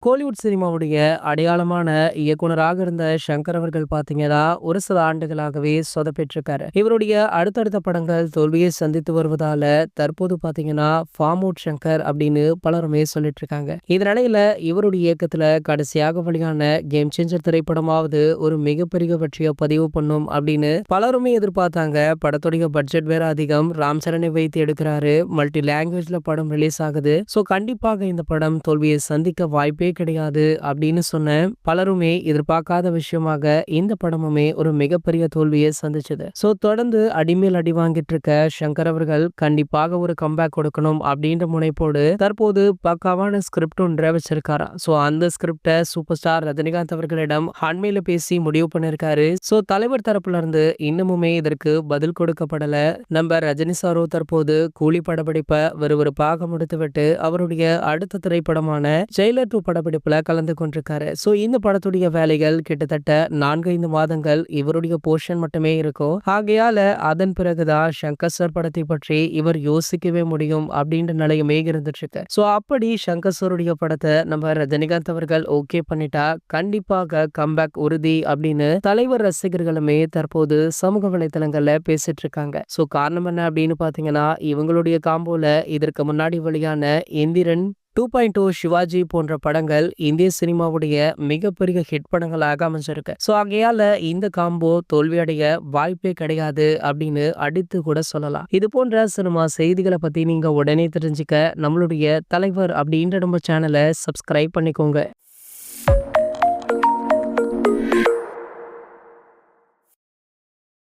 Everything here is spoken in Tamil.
கோலிவுட் சினிமாவுடைய அடையாளமான இயக்குனராக இருந்த சங்கர் அவர்கள் பாத்தீங்கன்னா ஒரு சில ஆண்டுகளாகவே சொதப்பிட்டிருக்காரு. இவருடைய அடுத்தடுத்த படங்கள் தோல்வியை சந்தித்து வருவதால தற்போது பாத்தீங்கன்னா ஃபார்ம் அவுட் சங்கர் அப்படின்னு பலருமே சொல்லிட்டு இருக்காங்க. இந்த நிலையில இவருடைய இயக்கத்துல கடைசியாக வெளியான கேம் சேஞ்சர் திரைப்படமாவது ஒரு மிகப்பெரிய வெற்றியை பதிவு பண்ணும் அப்படின்னு பலருமே எதிர்பார்த்தாங்க. படத்துடைய பட்ஜெட் வேற அதிகம், ராம் சரனை வைத்து எடுக்கிறாரு, மல்டி லாங்குவேஜ்ல படம் ரிலீஸ் ஆகுது. சோ கண்டிப்பாக இந்த படம் தோல்வியை சந்திக்க வாய்ப்பே கிடையாது அப்படின்னு சொன்ன பலருமே எதிர்பார்க்காத விஷயமாக இந்த படமுமே ஒரு மிகப்பெரிய தோல்வியை சந்திச்சது. சோ தொடர்ந்து அடிமேல் அடி வாங்கிட்டு இருக்க சங்கர் அவர்கள் கண்டிப்பாக ஒரு கம்பேக் கொடுக்கணும் அப்படின்ற முனைப்போடு தற்போது பக்காவான ஸ்கிரிப்ட் ஒன்றை வச்சிருக்காராம். சோ அந்த ஸ்கிரிப்டை சூப்பர் ஸ்டார் ரஜினிகாந்த் அவர்களிடம் அண்மையில பேசி முடிவு பண்ணிருக்காரு. சோ தலைவர் தரப்புல இருந்து இன்னமுமே இதற்கு பதில் கொடுக்கப்படல. நம்ம ரஜினி சாரோ தற்போது கூலி படப்பிடிப்பை விறுவிறுப்பாக முடித்துவிட்டு அவருடைய அடுத்த திரைப்படமான ஜெயிலர் 2 படப்பிடிப்புல கலந்து கொண்டிருக்காரு. சோ இந்த படத்துடைய வேலைகள் கிட்டத்தட்ட 4-5 மாதங்கள் இவருடைய போர்ஷன் மட்டுமே இருக்கும். ஆகையால அதன் பிறகுதான் சங்கர் சார் படத்தை பற்றி இவர் யோசிக்கவே முடியும் அப்படின்ற நிலையுமே இருந்துட்டு இருக்கு. சோ அப்படி சங்கர் சாருடைய படத்தை நம்ம ரஜினிகாந்த் அவர்கள் ஓகே பண்ணிட்டா கண்டிப்பாக கம்பேக் உறுதி அப்படின்னு தலைவர் ரசிகர்களுமே தற்போது சமூக வலைதளங்கள்ல பேசிட்டு இருக்காங்க. சோ காரணம் என்ன அப்படின்னு பாத்தீங்கன்னா இவங்களுடைய காம்போல இதற்கு முன்னாடி வெளியான எந்திரன் 2.0, சிவாஜி போன்ற படங்கள் இந்திய சினிமாவுடைய மிகப்பெரிய ஹிட் படங்களாக அமைஞ்சிருக்கு. சோ ஆகையால இந்த காம்போ தோல்வியடைய வாய்ப்பே கிடையாது அப்படின்னு அடித்து கூட சொல்லலாம். இது போன்ற சினிமா செய்திகளை பத்தி நீங்க உடனே தெரிஞ்சுக்க நம்மளுடைய தலைவர் அப்படின்ற நம்ம சேனலை சப்ஸ்கிரைப் பண்ணிக்கோங்க.